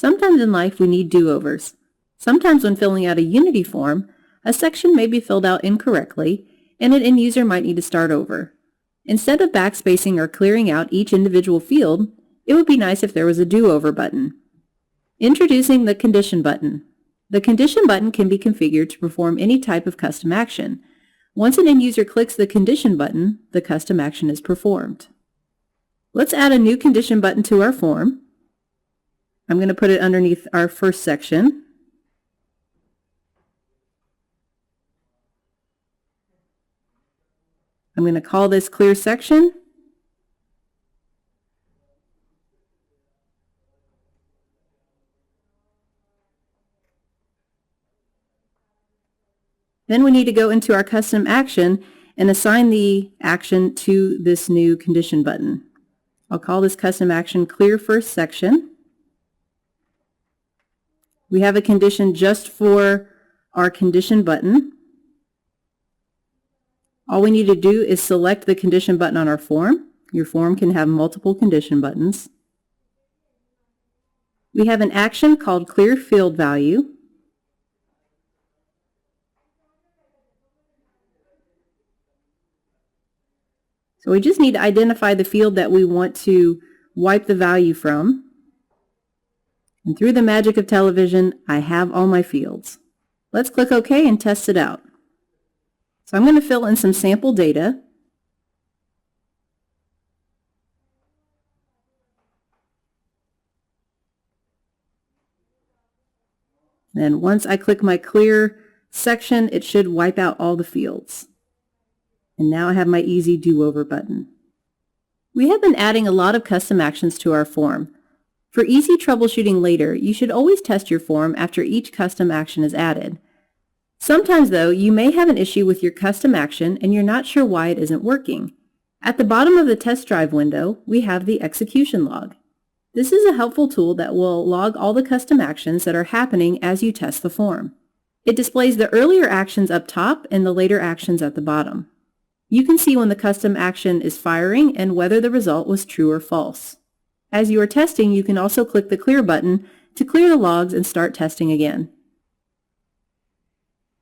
Sometimes in life we need do-overs. Sometimes when filling out a Unity form, a section may be filled out incorrectly, and an end user might need to start over. Instead of backspacing or clearing out each individual field, it would be nice if there was a do-over button. Introducing the Condition button. The Condition button can be configured to perform any type of custom action. Once an end user clicks the Condition button, the custom action is performed. Let's add a new Condition button to our form. I'm going to put it underneath our first section. I'm going to call this Clear Section. Then we need to go into our custom action and assign the action to this new Condition button. I'll call this custom action Clear First Section. We have a condition just for our Condition button. All we need to do is select the Condition button on our form. Your form can have multiple condition buttons. We have an action called Clear Field Value. So we just need to identify the field that we want to wipe the value from. And through the magic of television, I have all my fields. Let's click OK and test it out. So I'm going to fill in some sample data. Then once I click my Clear section, it should wipe out all the fields. And now I have my easy do-over button. We have been adding a lot of custom actions to our form. For easy troubleshooting later, you should always test your form after each custom action is added. Sometimes, though, you may have an issue with your custom action and you're not sure why it isn't working. At the bottom of the test drive window, we have the execution log. This is a helpful tool that will log all the custom actions that are happening as you test the form. It displays the earlier actions up top and the later actions at the bottom. You can see when the custom action is firing and whether the result was true or false. As you are testing, you can also click the Clear button to clear the logs and start testing again.